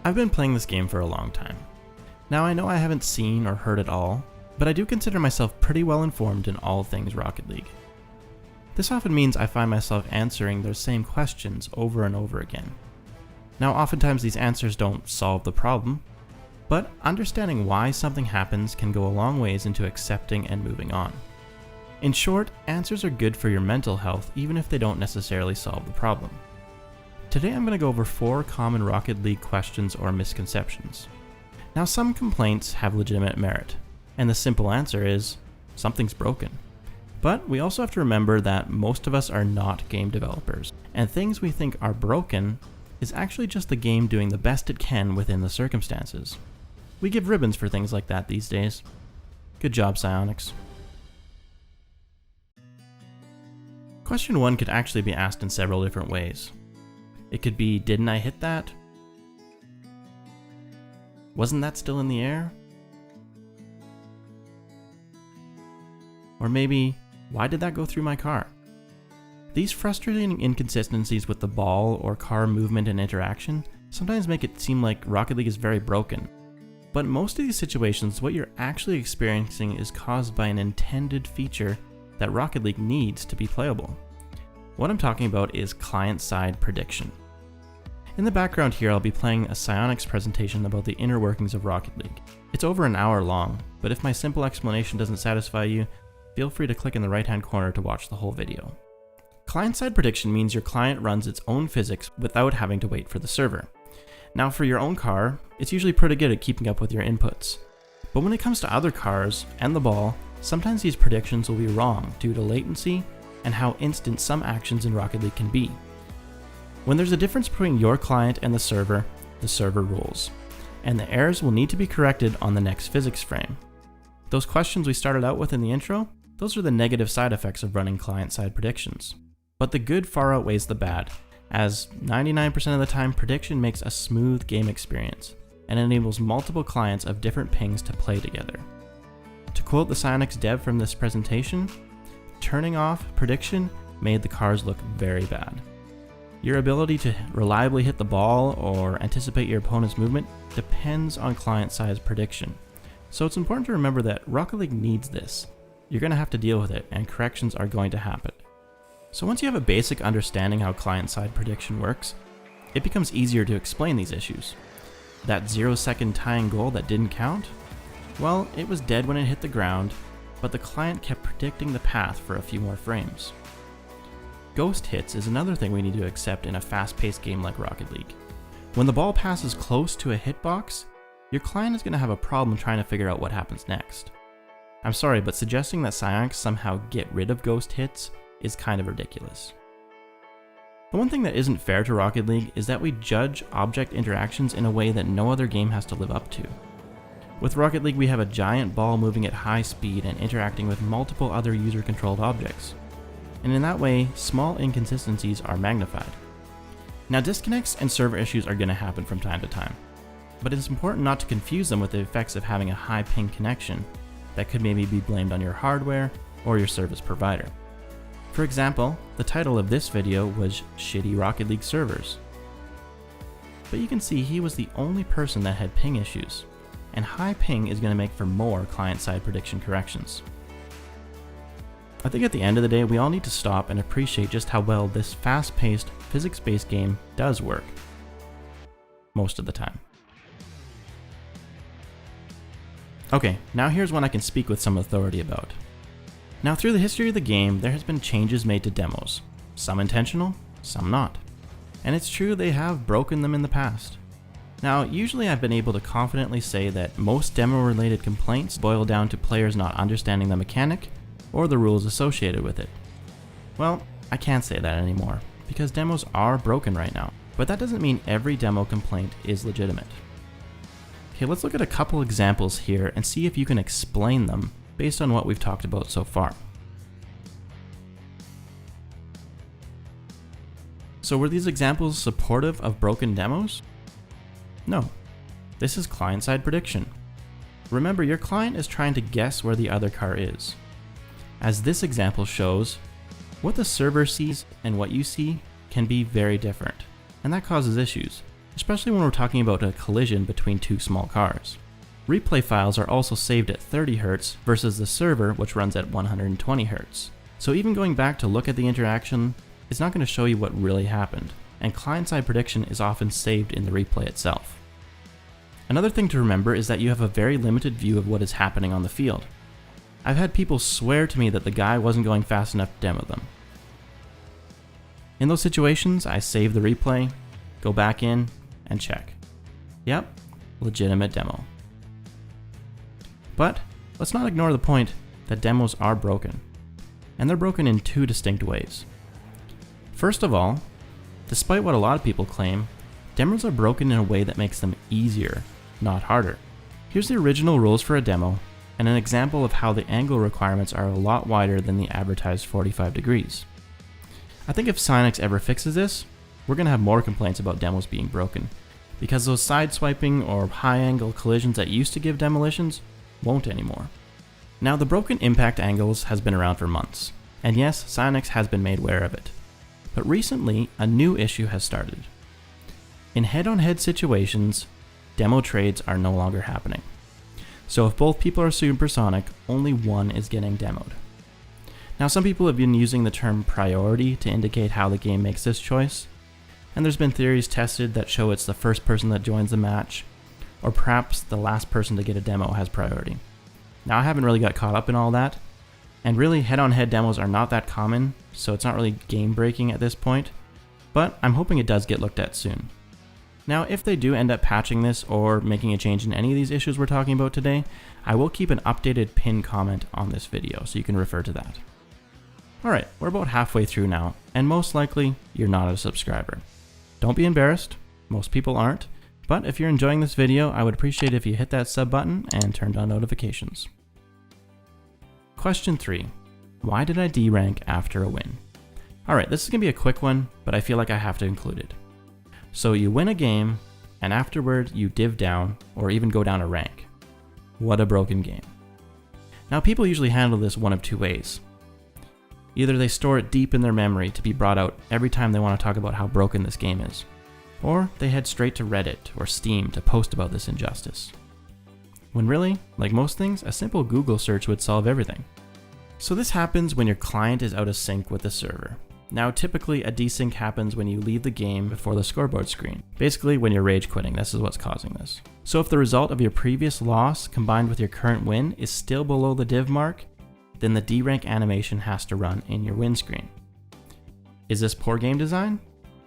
I've been playing this game for a long time. Now I know I haven't seen or heard it all, but I do consider myself pretty well informed in all things Rocket League. This often means I find myself answering those same questions over and over again. Now oftentimes these answers don't solve the problem, but understanding why something happens can go a long ways into accepting and moving on. In short, answers are good for your mental health even if they don't necessarily solve the problem. Today I'm going to go over 4 common Rocket League questions or misconceptions. Now some complaints have legitimate merit, and the simple answer is, something's broken. But we also have to remember that most of us are not game developers, and things we think are broken is actually just the game doing the best it can within the circumstances. We give ribbons for things like that these days. Good job, Psionics. Question 1 could actually be asked in several different ways. It could be, didn't I hit that? Wasn't that still in the air? Or maybe, why did that go through my car? These frustrating inconsistencies with the ball or car movement and interaction sometimes make it seem like Rocket League is very broken. But in most of these situations, what you're actually experiencing is caused by an intended feature that Rocket League needs to be playable. What I'm talking about is client-side prediction. In the background here, I'll be playing a psionics presentation about the inner workings of Rocket League. It's over an hour long, but if my simple explanation doesn't satisfy you, feel free to click in the right-hand corner to watch the whole video. Client-side prediction means your client runs its own physics without having to wait for the server. Now for your own car, it's usually pretty good at keeping up with your inputs. But when it comes to other cars and the ball, sometimes these predictions will be wrong due to latency and how instant some actions in Rocket League can be. When there's a difference between your client and the server rules, and the errors will need to be corrected on the next physics frame. Those questions we started out with in the intro, those are the negative side effects of running client-side predictions. But the good far outweighs the bad, as 99% of the time prediction makes a smooth game experience and enables multiple clients of different pings to play together. To quote the Psionics dev from this presentation, turning off prediction made the cars look very bad. Your ability to reliably hit the ball or anticipate your opponent's movement depends on client-side prediction. So it's important to remember that Rocket League needs this. You're going to have to deal with it, and corrections are going to happen. So once you have a basic understanding how client-side prediction works, it becomes easier to explain these issues. That 0-second tying goal that didn't count? Well, it was dead when it hit the ground, but the client kept predicting the path for a few more frames. Ghost hits is another thing we need to accept in a fast-paced game like Rocket League. When the ball passes close to a hitbox, your client is going to have a problem trying to figure out what happens next. I'm sorry, but suggesting that psionics somehow get rid of ghost hits is kind of ridiculous. The one thing that isn't fair to Rocket League is that we judge object interactions in a way that no other game has to live up to. With Rocket League, we have a giant ball moving at high speed and interacting with multiple other user-controlled objects. And in that way, small inconsistencies are magnified. Now, disconnects and server issues are going to happen from time to time, but it's important not to confuse them with the effects of having a high ping connection that could maybe be blamed on your hardware or your service provider. For example, the title of this video was Shitty Rocket League Servers. But you can see he was the only person that had ping issues, and high ping is going to make for more client-side prediction corrections. I think at the end of the day, we all need to stop and appreciate just how well this fast-paced, physics-based game does work. Most of the time. Okay, now here's one I can speak with some authority about. Now through the history of the game, there has been changes made to demos. Some intentional, some not. And it's true they have broken them in the past. Now, usually I've been able to confidently say that most demo-related complaints boil down to players not understanding the mechanic or the rules associated with it. Well, I can't say that anymore, because demos are broken right now, but that doesn't mean every demo complaint is legitimate. Okay, let's look at a couple examples here and see if you can explain them based on what we've talked about so far. So were these examples supportive of broken demos? No. This is client-side prediction. Remember, your client is trying to guess where the other car is. As this example shows, what the server sees and what you see can be very different, and that causes issues, especially when we're talking about a collision between two small cars. Replay files are also saved at 30 Hz versus the server, which runs at 120 Hz. So even going back to look at the interaction is not going to show you what really happened, and client-side prediction is often saved in the replay itself. Another thing to remember is that you have a very limited view of what is happening on the field. I've had people swear to me that the guy wasn't going fast enough to demo them. In those situations, I save the replay, go back in, and check. Yep, legitimate demo. But let's not ignore the point that demos are broken, and they're broken in two distinct ways. First of all, despite what a lot of people claim, demos are broken in a way that makes them easier, not harder. Here's the original rules for a demo, and an example of how the angle requirements are a lot wider than the advertised 45 degrees. I think if psionics ever fixes this, we're going to have more complaints about demos being broken, because those side-swiping or high-angle collisions that used to give demolitions won't anymore. Now, the broken impact angles has been around for months, and yes, psionics has been made aware of it. But recently, a new issue has started. In head-on-head situations, demo trades are no longer happening. So if both people are supersonic, only one is getting demoed. Now, some people have been using the term priority to indicate how the game makes this choice, and there's been theories tested that show it's the first person that joins the match, or perhaps the last person to get a demo has priority. Now, I haven't really got caught up in all that, and really head-on-head demos are not that common, so it's not really game-breaking at this point, but I'm hoping it does get looked at soon. Now, if they do end up patching this or making a change in any of these issues we're talking about today, I will keep an updated pinned comment on this video, so you can refer to that. Alright, we're about halfway through now, and most likely, you're not a subscriber. Don't be embarrassed, most people aren't, but if you're enjoying this video, I would appreciate if you hit that sub button and turned on notifications. Question 3. Why did I D-rank after a win? Alright, this is going to be a quick one, but I feel like I have to include it. So you win a game, and afterward you div down, or even go down a rank. What a broken game. Now, people usually handle this one of two ways. Either they store it deep in their memory to be brought out every time they want to talk about how broken this game is, or they head straight to Reddit or Steam to post about this injustice. When really, like most things, a simple Google search would solve everything. So this happens when your client is out of sync with the server. Now, typically a desync happens when you leave the game before the scoreboard screen. Basically, when you're rage quitting, this is what's causing this. So if the result of your previous loss combined with your current win is still below the div mark, then the D-rank animation has to run in your win screen. Is this poor game design?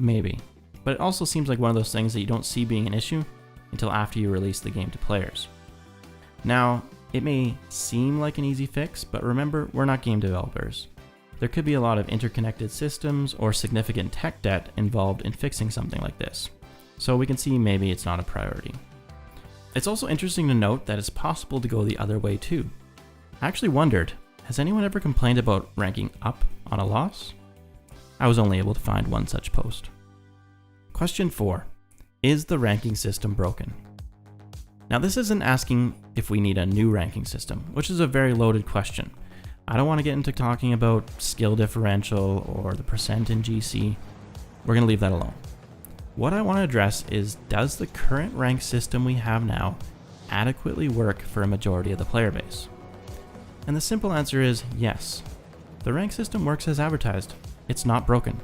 Maybe. But it also seems like one of those things that you don't see being an issue until after you release the game to players. Now, it may seem like an easy fix, but remember, we're not game developers. There could be a lot of interconnected systems or significant tech debt involved in fixing something like this. So we can see maybe it's not a priority. It's also interesting to note that it's possible to go the other way too. I actually wondered, has anyone ever complained about ranking up on a loss? I was only able to find one such post. Question 4. Is the ranking system broken? Now, this isn't asking if we need a new ranking system, which is a very loaded question. I don't want to get into talking about skill differential or the percent in GC. We're going to leave that alone. What I want to address is, does the current rank system we have now adequately work for a majority of the player base? And the simple answer is yes. The rank system works as advertised. It's not broken.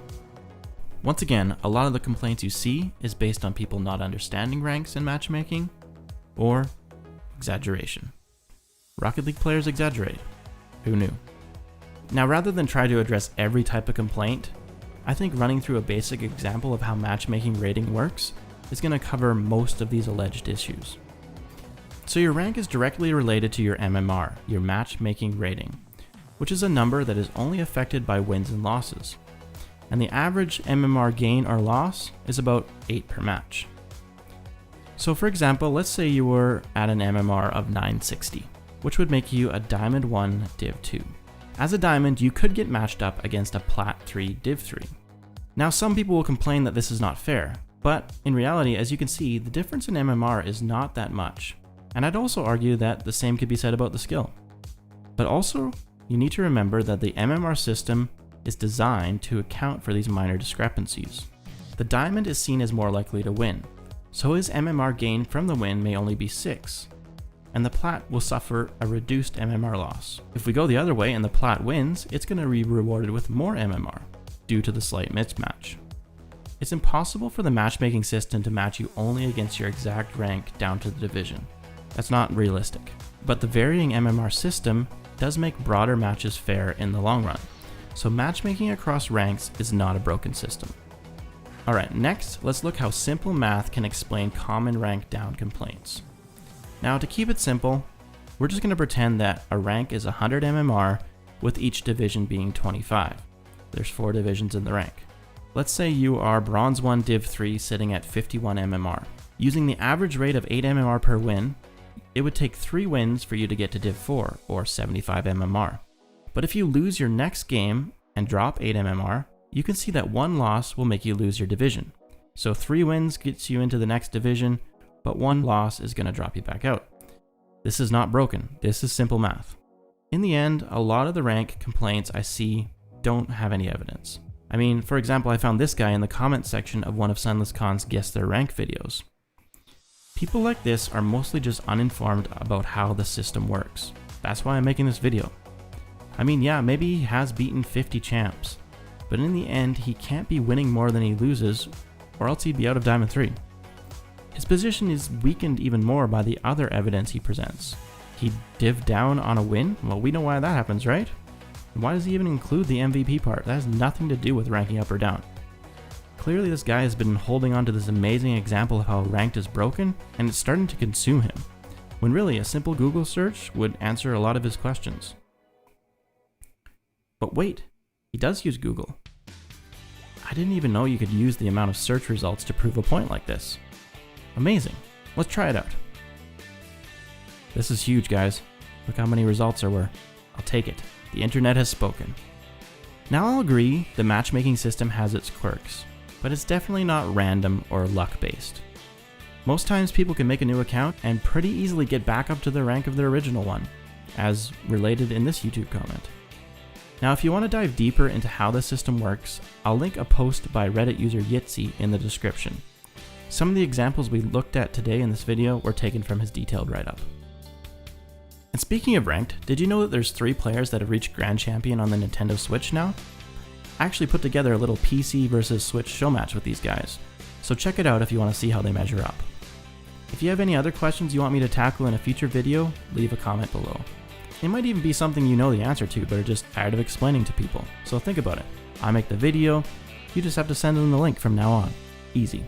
Once again, a lot of the complaints you see is based on people not understanding ranks and matchmaking, or exaggeration. Rocket League players exaggerate. Who knew? Now, rather than try to address every type of complaint, I think running through a basic example of how matchmaking rating works is going to cover most of these alleged issues. So your rank is directly related to your MMR, your matchmaking rating, which is a number that is only affected by wins and losses. And the average MMR gain or loss is about 8 per match. So for example, let's say you were at an MMR of 960, which would make you a Diamond 1 Div 2. As a Diamond, you could get matched up against a Plat 3 Div 3. Now, some people will complain that this is not fair, but in reality, as you can see, the difference in MMR is not that much. And I'd also argue that the same could be said about the skill. But also, you need to remember that the MMR system is designed to account for these minor discrepancies. The Diamond is seen as more likely to win, so his MMR gain from the win may only be 6, and the plat will suffer a reduced MMR loss. If we go the other way and the plat wins, it's going to be rewarded with more MMR, due to the slight mismatch. It's impossible for the matchmaking system to match you only against your exact rank down to the division. That's not realistic. But the varying MMR system does make broader matches fair in the long run, so matchmaking across ranks is not a broken system. Alright, next, let's look how simple math can explain common rank down complaints. Now, to keep it simple, we're just going to pretend that a rank is 100 MMR with each division being 25. There's 4 divisions in the rank. Let's say you are Bronze 1 Div 3 sitting at 51 MMR. Using the average rate of 8 MMR per win, it would take 3 wins for you to get to Div 4, or 75 MMR. But if you lose your next game and drop 8 MMR, you can see that 1 loss will make you lose your division. So 3 wins gets you into the next division, but 1 loss is going to drop you back out. This is not broken, this is simple math. In the end, a lot of the rank complaints I see don't have any evidence. I mean, for example, I found this guy in the comments section of one of Sunless Khan's Guess Their Rank videos. People like this are mostly just uninformed about how the system works. That's why I'm making this video. I mean, yeah, maybe he has beaten 50 champs, but in the end, he can't be winning more than he loses, or else he'd be out of Diamond 3. His position is weakened even more by the other evidence he presents. He div down on a win? Well, we know why that happens, right? And why does he even include the MVP part? That has nothing to do with ranking up or down. Clearly this guy has been holding on to this amazing example of how ranked is broken, and it's starting to consume him, when really a simple Google search would answer a lot of his questions. But wait, he does use Google. I didn't even know you could use the amount of search results to prove a point like this. Amazing. Let's try it out. This is huge, guys. Look how many results there were. I'll take it. The internet has spoken. Now I'll agree the matchmaking system has its quirks, but it's definitely not random or luck-based. Most times people can make a new account and pretty easily get back up to the rank of their original one, as related in this YouTube comment. Now if you want to dive deeper into how the system works, I'll link a post by Reddit user ytzi in the description. Some of the examples we looked at today in this video were taken from his detailed write-up. And speaking of ranked, did you know that there's 3 players that have reached Grand Champion on the Nintendo Switch now? I actually put together a little PC versus Switch show match with these guys, so check it out if you want to see how they measure up. If you have any other questions you want me to tackle in a future video, leave a comment below. It might even be something you know the answer to but are just tired of explaining to people, so think about it. I make the video, you just have to send them the link from now on. Easy.